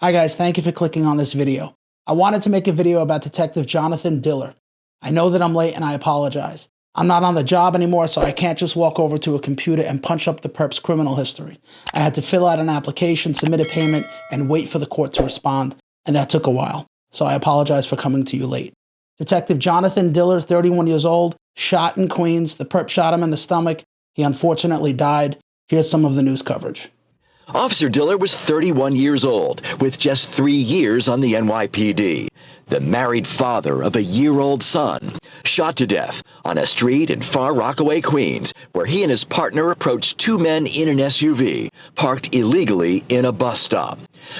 Hi guys, thank you for clicking on this video. I wanted to make a video about Detective Jonathan Diller. I know that I'm late and I apologize. I'm not on the job anymore, so I can't just walk over to a computer and punch up the perp's criminal history. I had to fill out an application, submit a payment, and wait for the court to respond, and that took a while. So I apologize for coming to you late. Detective Jonathan Diller, 31 years old, shot in Queens. The perp shot him in the stomach. He unfortunately died. Here's some of the news coverage. Officer Diller was 31 years old, with just 3 years on the NYPD. The married father of a year-old son, shot to death on a street in Far Rockaway, Queens, where he and his partner approached two men in an SUV, parked illegally in a bus stop.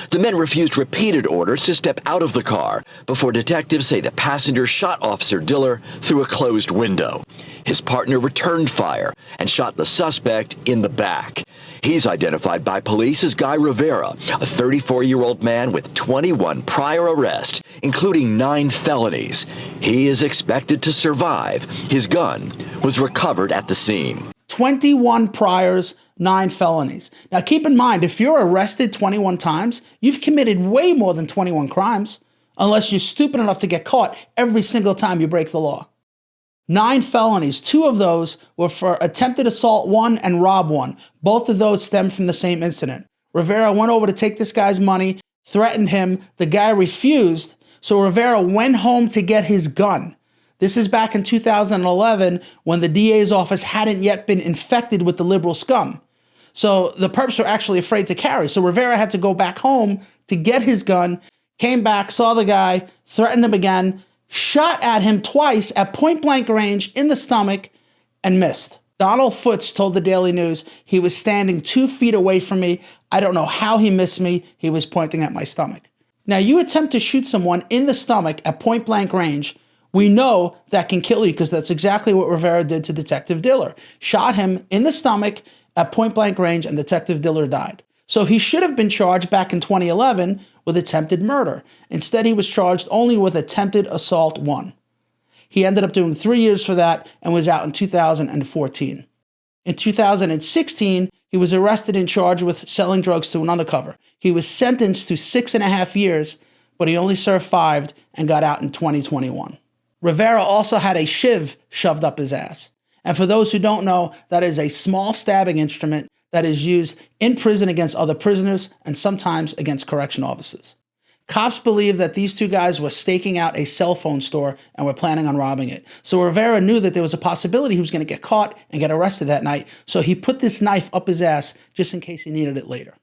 The men refused repeated orders to step out of the car before detectives say the passenger shot Officer Diller through a closed window. His partner returned fire and shot the suspect in the back. He's identified by police as Guy Rivera, a 34-year-old man with 21 prior arrests, including 9 felonies. He is expected to survive. His gun was recovered at the scene. 21 priors, 9 felonies. Now keep in mind, if you're arrested 21 times, you've committed way more than 21 crimes, unless you're stupid enough to get caught every single time you break the law. 9 felonies, 2 of those were for attempted assault 1 and rob 1. Both of those stem from the same incident. Rivera went over to take this guy's money, threatened him. The guy refused, so Rivera went home to get his gun. This is back in 2011 when the DA's office hadn't yet been infected with the liberal scum. So the perps were actually afraid to carry. So Rivera had to go back home to get his gun, came back, saw the guy, threatened him again, shot at him twice at point blank range in the stomach and missed. Donald Foots told the Daily News, he was standing 2 feet away from me. I don't know how he missed me. He was pointing at my stomach. Now you attempt to shoot someone in the stomach at point blank range. We know that can kill you because that's exactly what Rivera did to Detective Diller. Shot him in the stomach at point blank range and Detective Diller died. So he should have been charged back in 2011 with attempted murder. Instead, he was charged only with attempted assault 1. He ended up doing 3 years for that and was out in 2014. In 2016, he was arrested and charged with selling drugs to an undercover. He was sentenced to 6.5 years, but he only served 5 and got out in 2021. Rivera also had a shiv shoved up his ass. And for those who don't know, that is a small stabbing instrument that is used in prison against other prisoners and sometimes against correction officers. Cops believe that these 2 guys were staking out a cell phone store and were planning on robbing it. So Rivera knew that there was a possibility he was going to get caught and get arrested that night, so he put this knife up his ass just in case he needed it later.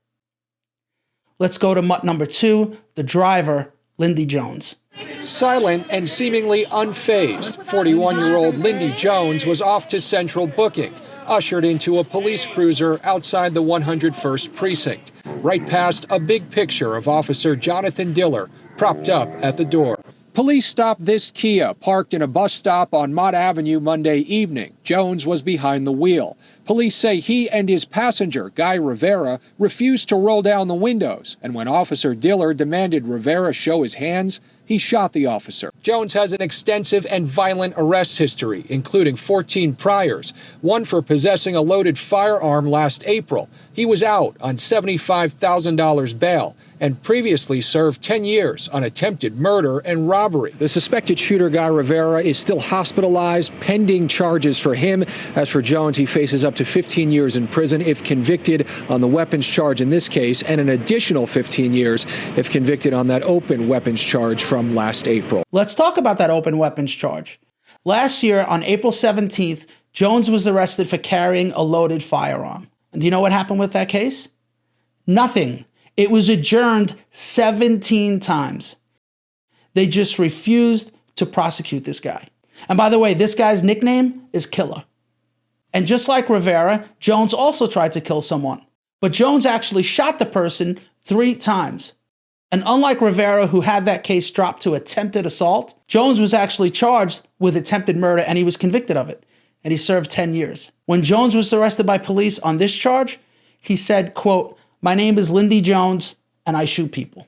Let's go to mutt number 2, the driver, Lindy Jones. Silent and seemingly unfazed, 41-year-old Lindy Jones was off to Central booking, ushered into a police cruiser outside the 101st Precinct, right past a big picture of Officer Jonathan Diller propped up at the door. Police stopped this Kia parked in a bus stop on Mott Avenue Monday evening. Jones was behind the wheel. Police say he and his passenger, Guy Rivera, refused to roll down the windows, and when Officer Diller demanded Rivera show his hands, he shot the officer. Jones has an extensive and violent arrest history, including 14 priors, 1 for possessing a loaded firearm last April. He was out on $75,000 bail and previously served 10 years on attempted murder and robbery. The suspected shooter, Guy Rivera, is still hospitalized, pending charges for him. As for Jones, he faces up to 15 years in prison if convicted on the weapons charge in this case, and an additional 15 years if convicted on that open weapons charge from last April. Let's talk about that open weapons charge. Last year, on April 17th, Jones was arrested for carrying a loaded firearm. And do you know what happened with that case? Nothing. It was adjourned 17 times. They just refused to prosecute this guy. And by the way, this guy's nickname is Killer. And just like Rivera, Jones also tried to kill someone. But Jones actually shot the person 3 times. And unlike Rivera, who had that case dropped to attempted assault, Jones was actually charged with attempted murder and he was convicted of it. And he served 10 years. When Jones was arrested by police on this charge, he said, quote, "My name is Lindy Jones and I shoot people."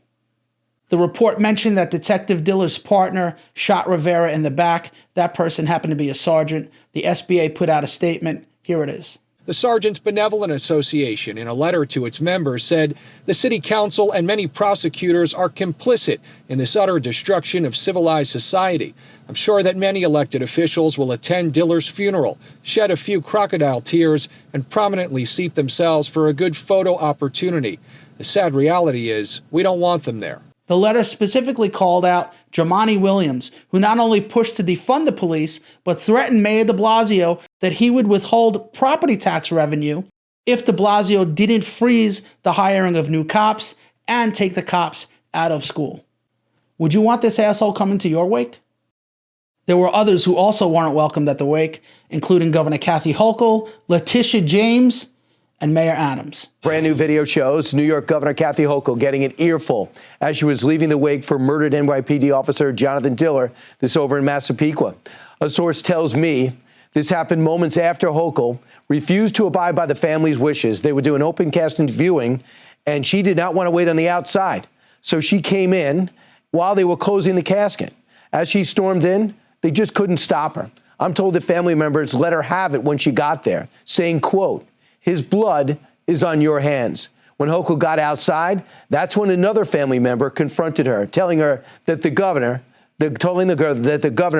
The report mentioned that Detective Diller's partner shot Rivera in the back. That person happened to be a sergeant. The SBA put out a statement. Here it is. The Sergeants Benevolent Association, in a letter to its members, said the city council and many prosecutors are complicit in this utter destruction of civilized society. I'm sure that many elected officials will attend Diller's funeral, shed a few crocodile tears, and prominently seat themselves for a good photo opportunity. The sad reality is, we don't want them there. The letter specifically called out Jumaane Williams, who not only pushed to defund the police, but threatened Mayor de Blasio that he would withhold property tax revenue if de Blasio didn't freeze the hiring of new cops and take the cops out of school. Would you want this asshole coming to your wake? There were others who also weren't welcomed at the wake, including Governor Kathy Hochul, Letitia James, and Mayor Adams. Brand new video shows New York Governor Kathy Hochul getting an earful as she was leaving the wake for murdered NYPD officer Jonathan Diller, this over in Massapequa. A source tells me this happened moments after Hochul refused to abide by the family's wishes. They would do an open casket viewing, and she did not want to wait on the outside. So she came in while they were closing the casket. As she stormed in, they just couldn't stop her. I'm told that family members let her have it when she got there, saying, quote, "His blood is on your hands." When Hochul got outside, that's when another family member confronted her, telling her that the governor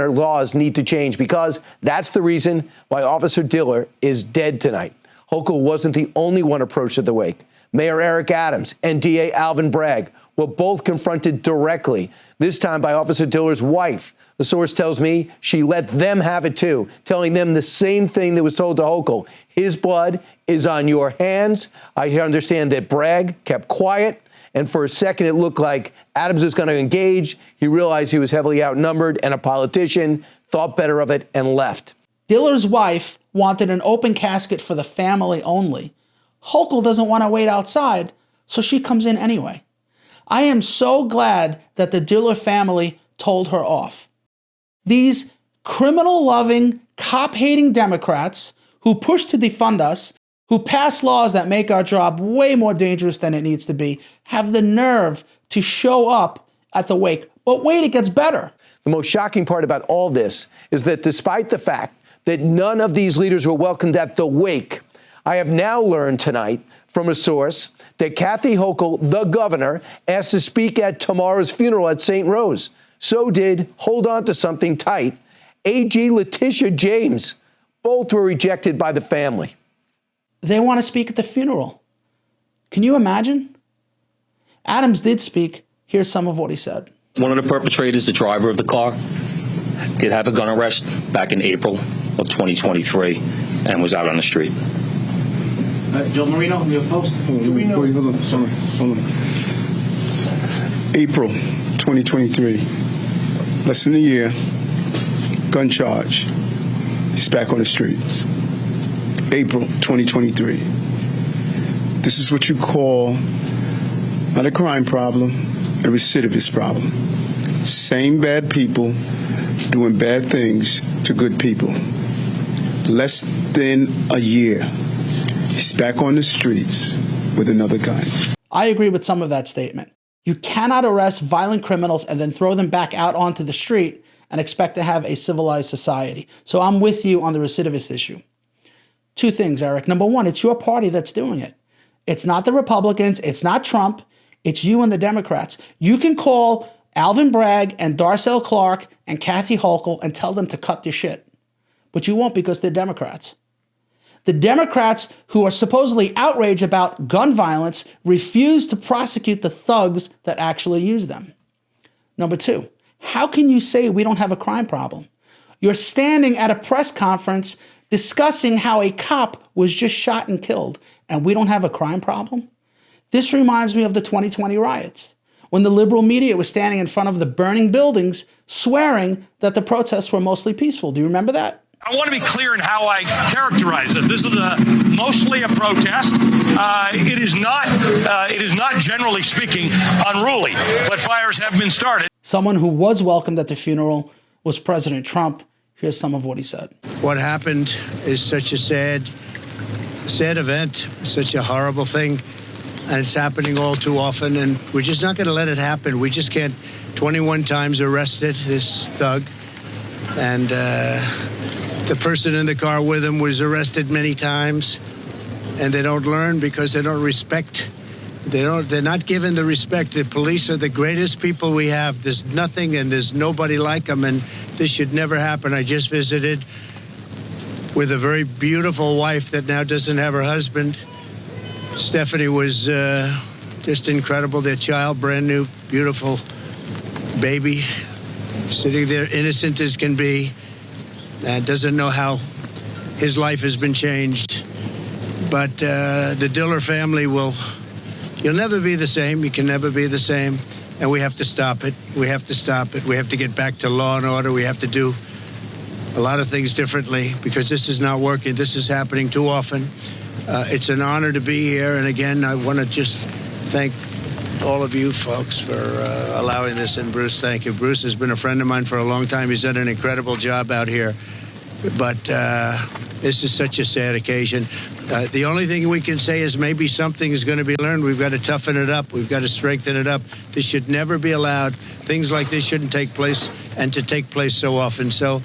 laws need to change because that's the reason why Officer Diller is dead tonight. Hochul wasn't the only one approached at the wake. Mayor Eric Adams and DA Alvin Bragg were both confronted directly, this time by Officer Diller's wife. The source tells me she let them have it too, telling them the same thing that was told to Hochul. His blood is on your hands. I understand that Bragg kept quiet, and for a second it looked like Adams was going to engage. He realized he was heavily outnumbered and a politician, thought better of it, and left. Diller's wife wanted an open casket for the family only. Hochul doesn't want to wait outside, so she comes in anyway. I am so glad that the Diller family told her off. These criminal-loving, cop-hating Democrats who push to defund us, who pass laws that make our job way more dangerous than it needs to be, have the nerve to show up at the wake. But wait, it gets better. The most shocking part about all this is that despite the fact that none of these leaders were welcomed at the wake, I have now learned tonight from a source that Kathy Hochul, the governor, asked to speak at tomorrow's funeral at St. Rose. So did, hold on to something tight, AG Letitia James. Both were rejected by the family. They want to speak at the funeral. Can you imagine? Adams did speak. Here's some of what he said. One of the perpetrators, the driver of the car, did have a gun arrest back in April of 2023 and was out on the street. Joe Marino, your post. Hold on. April 2023. Less than a year. Gun charge. He's back on the streets. April 2023. This is what you call not a crime problem, a recidivist problem. Same bad people doing bad things to good people. Less than a year. He's back on the streets with another gun. I agree with some of that statement. You cannot arrest violent criminals and then throw them back out onto the street and expect to have a civilized society. So I'm with you on the recidivist issue. Two things, Eric. Number one, it's your party that's doing it. It's not the Republicans. It's not Trump. It's you and the Democrats. You can call Alvin Bragg and Darcel Clark and Kathy Hochul and tell them to cut their shit. But you won't because they're Democrats. The Democrats who are supposedly outraged about gun violence refuse to prosecute the thugs that actually use them. Number two, how can you say we don't have a crime problem? You're standing at a press conference discussing how a cop was just shot and killed, and we don't have a crime problem? This reminds me of the 2020 riots, when the liberal media was standing in front of the burning buildings swearing that the protests were mostly peaceful. Do you remember that? I want to be clear in how I characterize this. This is mostly a protest. It is not, generally speaking, unruly, but fires have been started. Someone who was welcomed at the funeral was President Trump. Here's some of what he said. What happened is such a sad event, such a horrible thing, and it's happening all too often, and we're just not going to let it happen. We just can't. 21 times arrested, this thug, and The person in the car with him was arrested many times, and they don't learn because they don't respect. They're not given the respect. The police are the greatest people we have. There's nothing and there's nobody like them, and this should never happen. I just visited with a very beautiful wife that now doesn't have her husband. Stephanie was just incredible. Their child, brand new, beautiful baby, sitting there innocent as can be, and doesn't know how his life has been changed. But the Diller family you'll never be the same. You can never be the same. And we have to stop it. We have to stop it. We have to get back to law and order. We have to do a lot of things differently because this is not working. This is happening too often. It's an honor to be here. And again, I want to just thank all of you folks for allowing this. And Bruce, thank you. Bruce has been a friend of mine for a long time. He's done an incredible job out here. But this is such a sad occasion. The only thing we can say is maybe something is going to be learned. We've got to toughen it up. We've got to strengthen it up. This should never be allowed. Things like this shouldn't take place, and to take place so often. So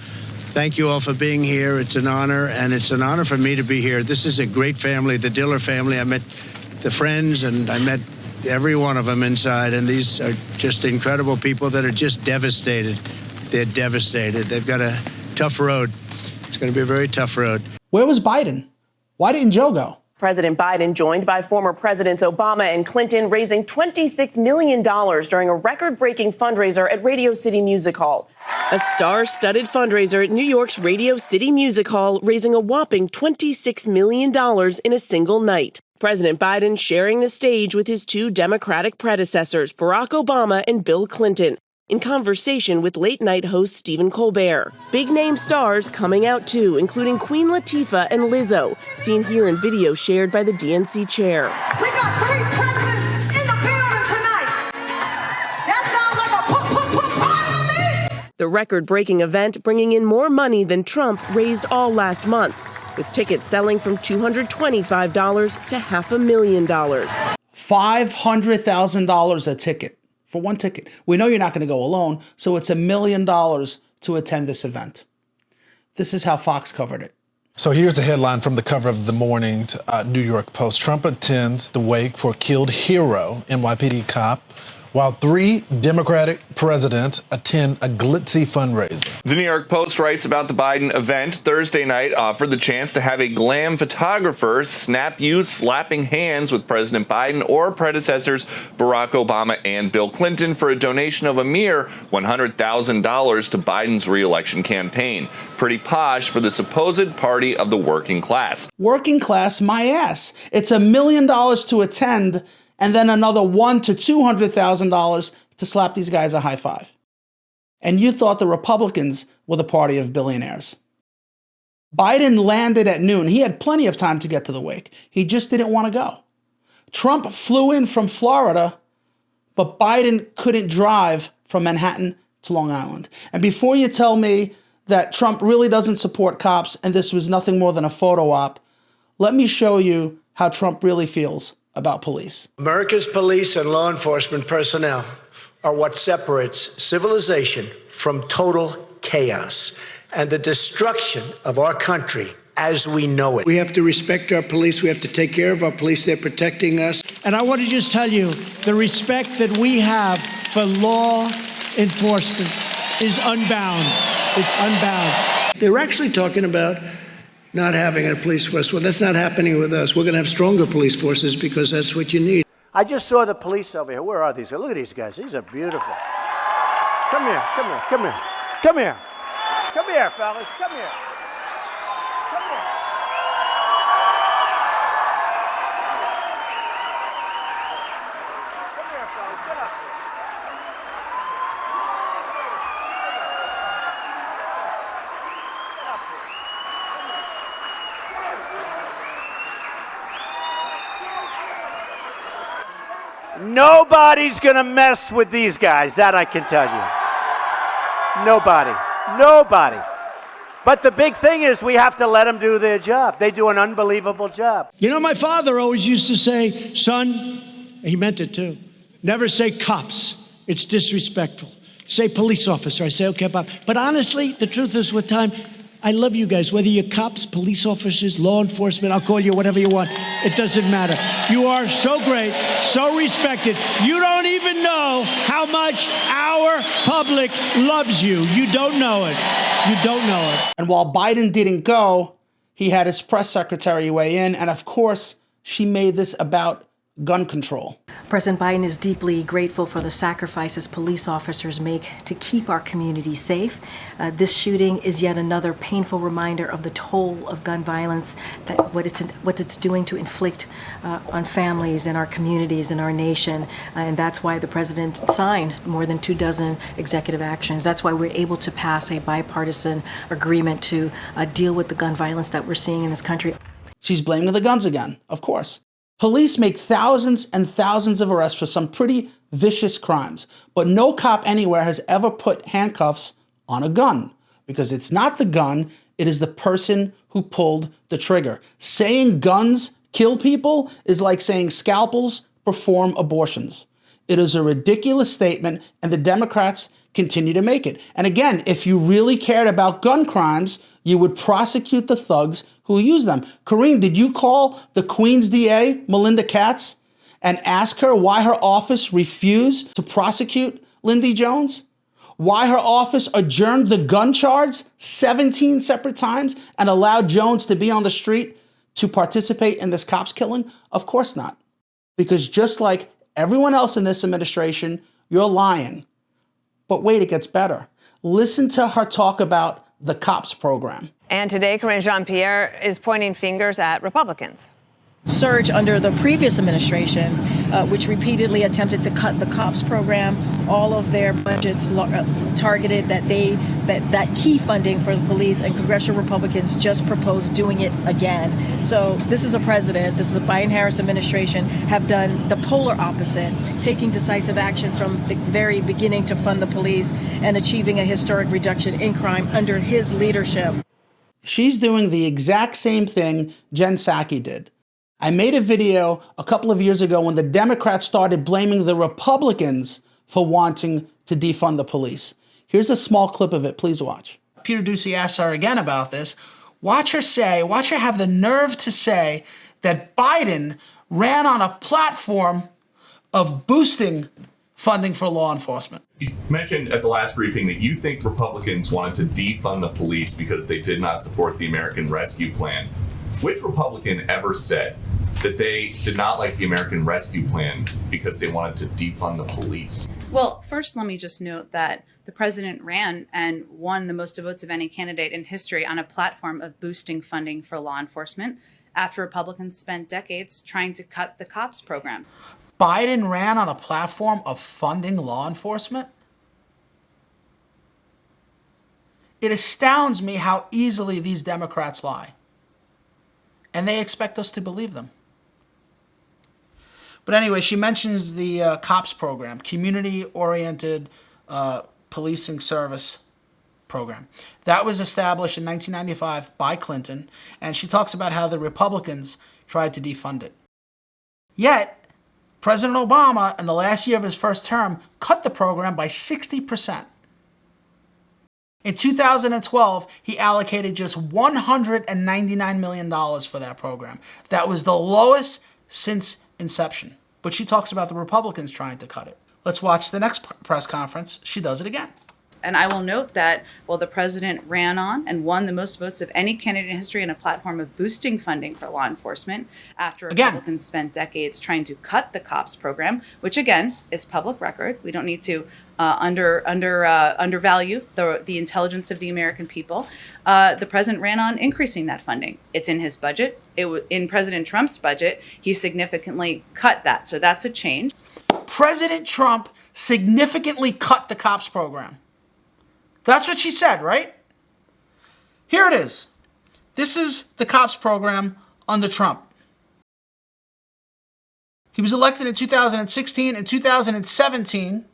thank you all for being here. It's an honor, and it's an honor for me to be here. This is a great family, the Diller family. I met the friends, and I met every one of them inside, and these are just incredible people that are just devastated. They're devastated. They've got a tough road. It's going to be a very tough road. Where was Biden? Why didn't Joe go? President Biden joined by former Presidents Obama and Clinton, raising $26 million during a record-breaking fundraiser at Radio City Music Hall. A star-studded fundraiser at New York's Radio City Music Hall, raising a whopping $26 million in a single night. President Biden sharing the stage with his two Democratic predecessors, Barack Obama and Bill Clinton, in conversation with late-night host Stephen Colbert. Big-name stars coming out too, including Queen Latifah and Lizzo, seen here in video shared by the DNC chair. We got 3 presidents in the building tonight. That sounds like a party to me. The record-breaking event bringing in more money than Trump raised all last month, with tickets selling from $225 to $500,000. $500,000 a ticket. For one ticket. We know you're not going to go alone, so it's $1 million to attend this event. This is how Fox covered it. So here's the headline from the cover of the morning New York Post. Trump attends the wake for killed hero NYPD cop, while 3 Democratic presidents attend a glitzy fundraiser. The New York Post writes about the Biden event Thursday night offered the chance to have a glam photographer snap you slapping hands with President Biden or predecessors Barack Obama and Bill Clinton for a donation of a mere $100,000 to Biden's re-election campaign. Pretty posh for the supposed party of the working class. Working class, my ass. It's $1 million to attend, and then another $100,000 to $200,000 to slap these guys a high five. And you thought the Republicans were the party of billionaires. Biden landed at noon. He had plenty of time to get to the wake. He just didn't want to go. Trump flew in from Florida, but Biden couldn't drive from Manhattan to Long Island. And before you tell me that Trump really doesn't support cops and this was nothing more than a photo op, let me show you how Trump really feels about police. America's police and law enforcement personnel are what separates civilization from total chaos and the destruction of our country as we know it. We have to respect our police. We have to take care of our police. They're protecting us. And I want to just tell you, the respect that we have for law enforcement is unbound. It's unbound. They're actually talking about not having a police force. Well, that's not happening with us. We're going to have stronger police forces because that's what you need. I just saw the police over here. Where are these? Look at these guys. These are beautiful. Come here, come here, come here. Come here. Come here, fellas. Come here. Come here. Come here, fellas. Get up here. Nobody's going to mess with these guys, that I can tell you. Nobody. Nobody. But the big thing is we have to let them do their job. They do an unbelievable job. You know, my father always used to say, son, he meant it too, never say cops. It's disrespectful. Say police officer. I say, okay, Bob. But honestly, the truth is with time, I love you guys, whether you're cops, police officers, law enforcement, I'll call you whatever you want. It doesn't matter. You are so great, so respected. You don't even know how much our public loves you. You don't know it. You don't know it. And while Biden didn't go, he had his press secretary weigh in. And of course, she made this about gun control. President Biden is deeply grateful for the sacrifices police officers make to keep our community safe. This shooting is yet another painful reminder of the toll of gun violence, that what it's doing to inflict on families and our communities and our nation. And that's why the president signed more than 24 executive actions. That's why we're able to pass a bipartisan agreement to deal with the gun violence that we're seeing in this country. She's blaming the guns again, of course. Police make thousands and thousands of arrests for some pretty vicious crimes, but no cop anywhere has ever put handcuffs on a gun, because it's not the gun, it is the person who pulled the trigger. Saying guns kill people is like saying scalpels perform abortions. It is a ridiculous statement, and the Democrats continue to make it. And again, if you really cared about gun crimes, you would prosecute the thugs who use them. Karine, did you call the Queens DA, Melinda Katz, and ask her why her office refused to prosecute Lindy Jones? Why her office adjourned the gun charge 17 separate times and allowed Jones to be on the street to participate in this cops killing? Of course not. Because just like everyone else in this administration, you're lying. But wait, it gets better. Listen to her talk about the COPS program. And today, Karine Jean-Pierre is pointing fingers at Republicans. Surge under the previous administration, which repeatedly attempted to cut the COPS program, all of their budgets targeted that key funding for the police, and congressional Republicans just proposed doing it again. So this is a president, this is a Biden-Harris administration, have done the polar opposite, taking decisive action from the very beginning to fund the police and achieving a historic reduction in crime under his leadership. She's doing the exact same thing Jen Psaki did. I made a video a couple of years ago when the Democrats started blaming the Republicans for wanting to defund the police. Here's a small clip of it. Please watch. Peter Doocy asked her again about this. Watch her have the nerve to say that Biden ran on a platform of boosting funding for law enforcement. You mentioned at the last briefing that you think Republicans wanted to defund the police because they did not support the American Rescue Plan. Which Republican ever said that they did not like the American Rescue Plan because they wanted to defund the police? Well, first, let me just note that the president ran and won the most votes of any candidate in history on a platform of boosting funding for law enforcement after Republicans spent decades trying to cut the COPS program. Biden ran on a platform of funding law enforcement? It astounds me how easily these Democrats lie. And they expect us to believe them. But anyway, she mentions the COPS program, Community-Oriented Policing Service Program. That was established in 1995 by Clinton, and she talks about how the Republicans tried to defund it. Yet, President Obama, in the last year of his first term, cut the program by 60%. In 2012, he allocated just $199 million for that program. That was the lowest since inception. But she talks about the Republicans trying to cut it. Let's watch the next press conference. She does it again. And I will note that while the president ran on and won the most votes of any candidate in history on a platform of boosting funding for law enforcement after Republicans spent decades trying to cut the COPS program, which again is public record. We don't need to undervalue the intelligence of the American people. The president ran on increasing that funding. It's in his budget. In President Trump's budget, he significantly cut that. So that's a change. President Trump significantly cut the COPS program. That's what she said, right? Here it is. This is the COPS program under Trump. He was elected in 2016. In 2017,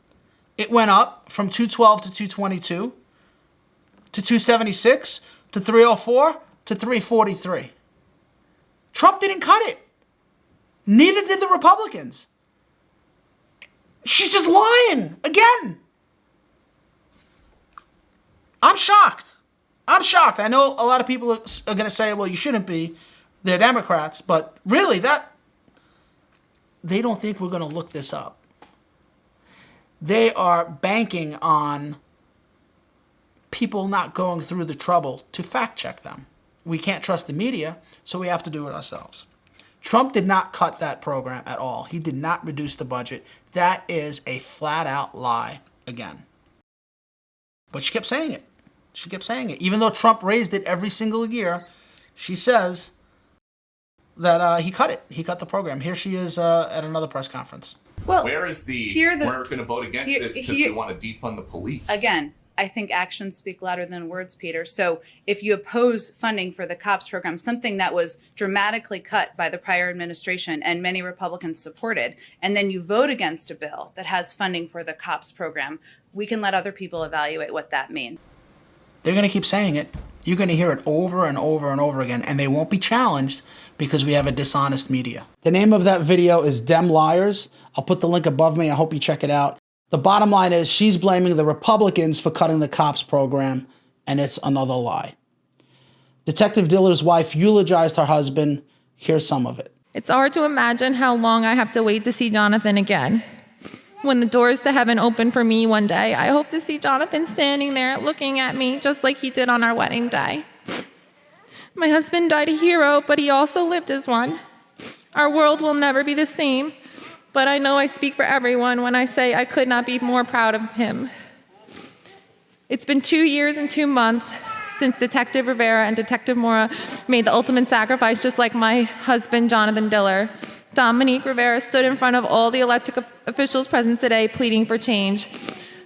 it went up from 212 to 222 to 276 to 304 to 343. Trump didn't cut it. Neither did the Republicans. She's just lying again. I'm shocked. I'm shocked. I know a lot of people are going to say, well, you shouldn't be. They're Democrats. But really, they don't think we're going to look this up. They are banking on people not going through the trouble to fact check them. We can't trust the media, so we have to do it ourselves. Trump did not cut that program at all. He did not reduce the budget. That is a flat out lie again. But she kept saying it. She kept saying it. Even though Trump raised it every single year, she says that he cut it. He cut the program. Here she is at another press conference. Well, where is we're going to vote against this because we want to defund the police? Again, I think actions speak louder than words, Peter. So if you oppose funding for the COPS program, something that was dramatically cut by the prior administration and many Republicans supported, and then you vote against a bill that has funding for the COPS program, we can let other people evaluate what that means. They're going to keep saying it. You're going to hear it over and over and over again, and they won't be challenged because we have a dishonest media. The name of that video is Dem Liars. I'll put the link above me. I hope you check it out. The bottom line is she's blaming the Republicans for cutting the COPS program, and it's another lie. Detective Diller's wife eulogized her husband. Here's some of it. It's hard to imagine how long I have to wait to see Jonathan again. When the doors to heaven open for me one day, I hope to see Jonathan standing there looking at me just like he did on our wedding day. My husband died a hero, but he also lived as one. Our world will never be the same, but I know I speak for everyone when I say I could not be more proud of him. It's been 2 years and 2 months since Detective Rivera and Detective Mora made the ultimate sacrifice, just like my husband, Jonathan Diller. Dominique Rivera stood in front of all the elected officials present today pleading for change.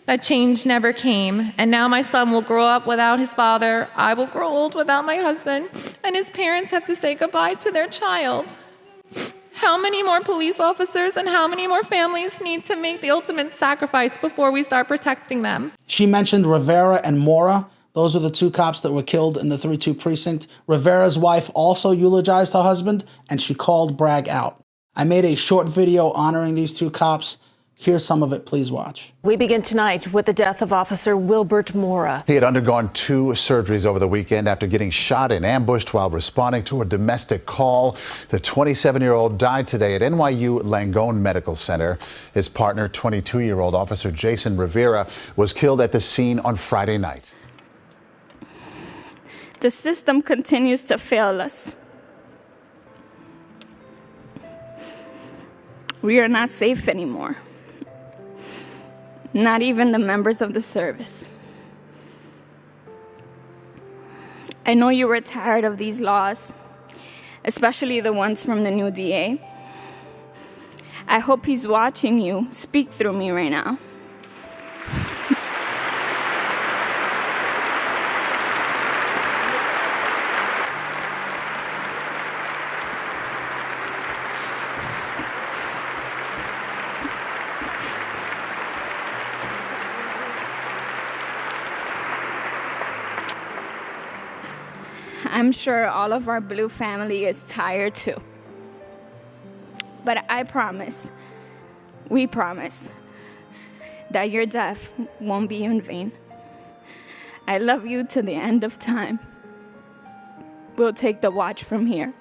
That change never came, and now my son will grow up without his father, I will grow old without my husband, and his parents have to say goodbye to their child. How many more police officers and how many more families need to make the ultimate sacrifice before we start protecting them? She mentioned Rivera and Mora. Those were the 2 cops that were killed in the 3-2 precinct. Rivera's wife also eulogized her husband, and she called Bragg out. I made a short video honoring these 2 cops. Here's some of it. Please watch. We begin tonight with the death of Officer Wilbert Mora. He had undergone 2 surgeries over the weekend after getting shot and ambushed while responding to a domestic call. The 27-year-old died today at NYU Langone Medical Center. His partner, 22-year-old Officer Jason Rivera, was killed at the scene on Friday night. The system continues to fail us. We are not safe anymore. Not even the members of the service. I know you were tired of these laws, especially the ones from the new DA. I hope he's watching you speak through me right now. I'm sure all of our blue family is tired too. But I promise, we promise, that your death won't be in vain. I love you to the end of time. We'll take the watch from here.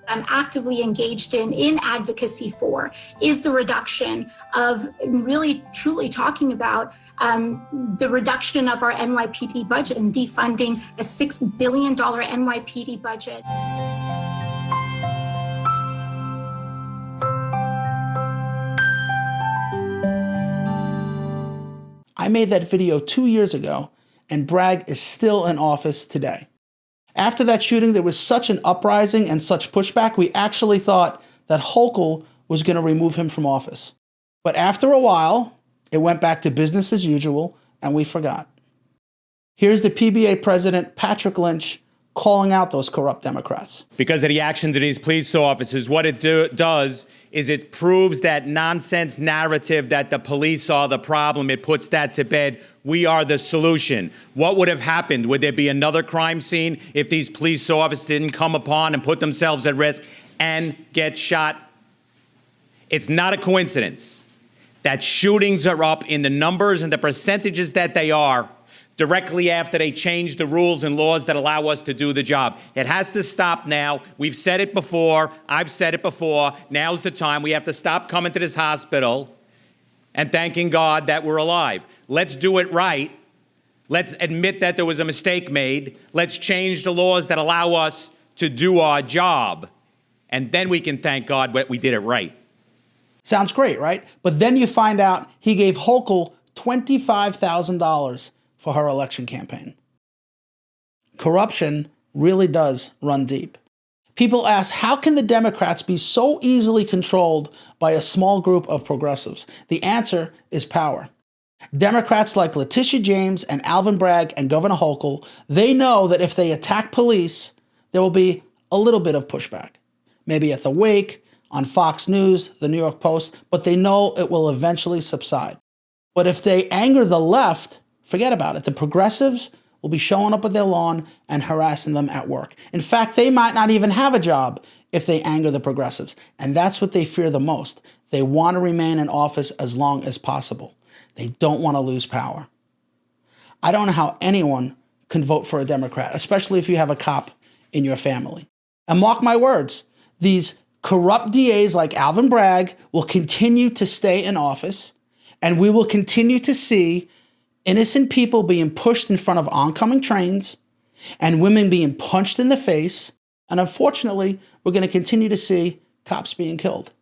I'm actively engaged in advocacy for is the reduction of really truly talking about the reduction of our NYPD budget and defunding a $6 billion NYPD budget. I made that video 2 years ago, and Bragg is still in office today. After that shooting, there was such an uprising and such pushback, we actually thought that Hochul was going to remove him from office. But after a while, it went back to business as usual, and we forgot. Here's the PBA president, Patrick Lynch, calling out those corrupt Democrats. Because of the actions of these police officers, what it does is it proves that nonsense narrative that the police are the problem. It puts that to bed. We are the solution. What would have happened? Would there be another crime scene if these police officers didn't come upon and put themselves at risk and get shot? It's not a coincidence that shootings are up in the numbers and the percentages that they are directly after they change the rules and laws that allow us to do the job. It has to stop now. We've said it before. I've said it before. Now's the time. We have to stop coming to this hospital and thanking God that we're alive. Let's do it right. Let's admit that there was a mistake made. Let's change the laws that allow us to do our job. And then we can thank God that we did it right. Sounds great, right? But then you find out he gave Hochul $25,000 for her election campaign. Corruption really does run deep. People ask, how can the Democrats be so easily controlled by a small group of progressives? The answer is power. Democrats like Letitia James and Alvin Bragg and Governor Hochul, they know that if they attack police, there will be a little bit of pushback. Maybe at the wake, on Fox News, the New York Post, but they know it will eventually subside. But if they anger the left, forget about it. The progressives will be showing up at their lawn and harassing them at work. In fact, they might not even have a job if they anger the progressives. And that's what they fear the most. They want to remain in office as long as possible. They don't want to lose power. I don't know how anyone can vote for a Democrat, especially if you have a cop in your family. And mark my words, these corrupt DAs like Alvin Bragg will continue to stay in office, and we will continue to see innocent people being pushed in front of oncoming trains and women being punched in the face. And unfortunately, we're going to continue to see cops being killed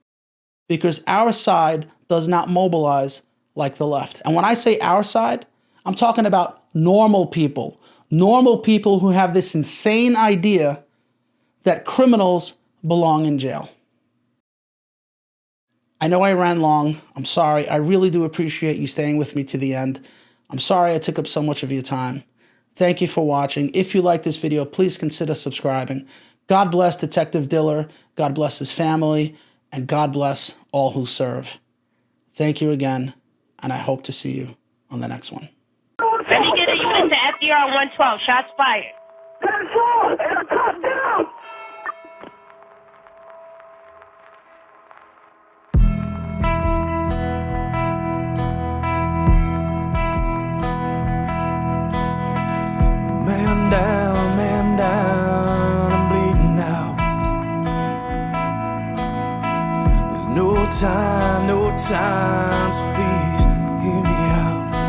because our side does not mobilize like the left. And when I say our side, I'm talking about normal people who have this insane idea that criminals belong in jail. I know I ran long. I'm sorry. I really do appreciate you staying with me to the end. I'm sorry I took up so much of your time. Thank you for watching. If you like this video, please consider subscribing. God bless Detective Diller. God bless his family. And God bless all who serve. Thank you again, and I hope to see you on the next one. Let me get a unit to FDR 112. Shots fired. That's all. And top down. Man down, I'm bleeding out. There's no time, so please hear me out.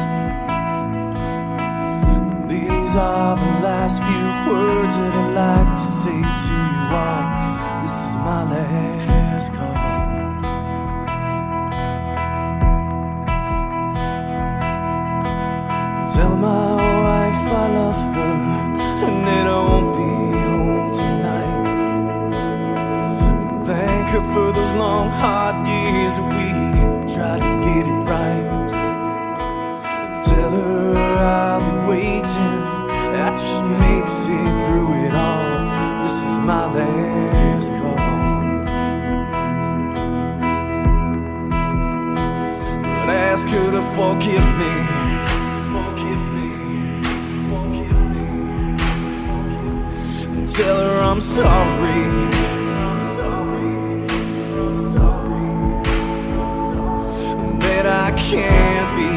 These are the last few words that I'd like to say to you all. This is my last call. Tell my wife I love her and that I won't be home tonight. Thank her for those long, hard years that we tried to get it right. And tell her I'll be waiting after she makes it through it all. This is my last call. But ask her to forgive me. Tell her I'm sorry. That I can't be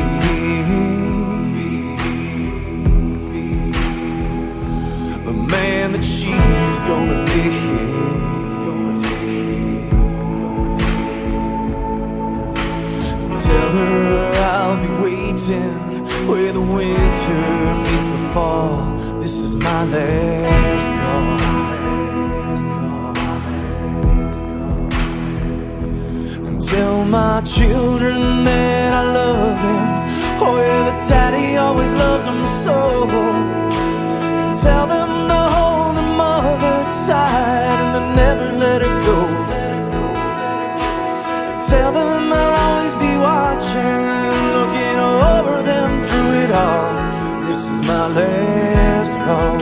the man that she's gonna be. Tell her I'll be waiting where the winter meets the fall. This is my last call. And tell my children that I love them. Oh yeah, that daddy always loved them so. And tell them to hold their mother tight and to never let her go. And tell them I'll always be watching, looking over them through it all. This is my last call.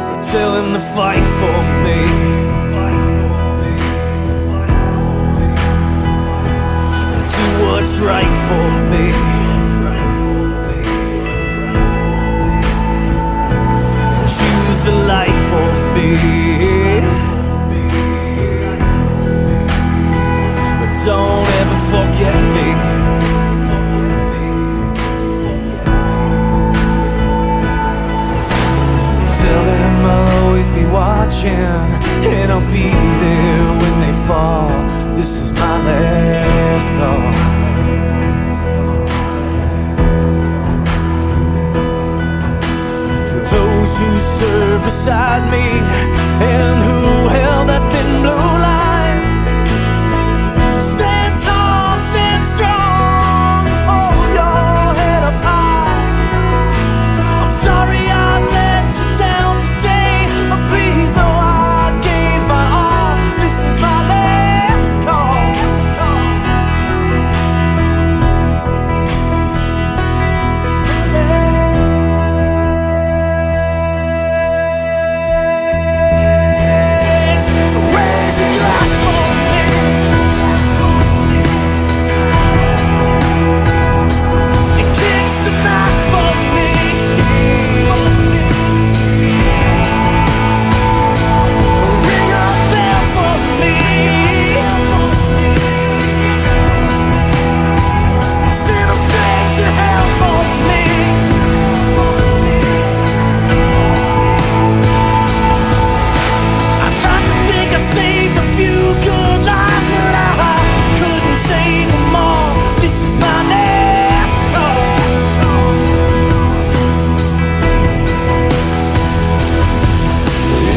But tell him to fight for me. Do what's right for me. Choose the light for me. watching, and I'll be there when they fall. This is my last call. For those who serve beside me and who held that thin blue line, stand tall, stand strong, and hold your head up high. I'm sorry I let you down today, but please know I gave my all. This is my last call. So raise a glass for me. And kick some ass for me. Ring a bell for me. Send them straight to hell for me. I'd like to think I saved a few good lives, but I couldn't save them all. This is my last call.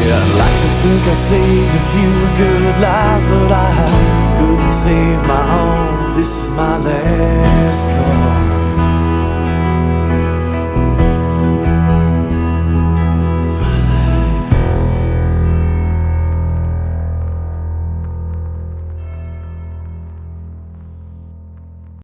Yeah, I'd like to think I saved a few good lives, but I couldn't save my own. This is my last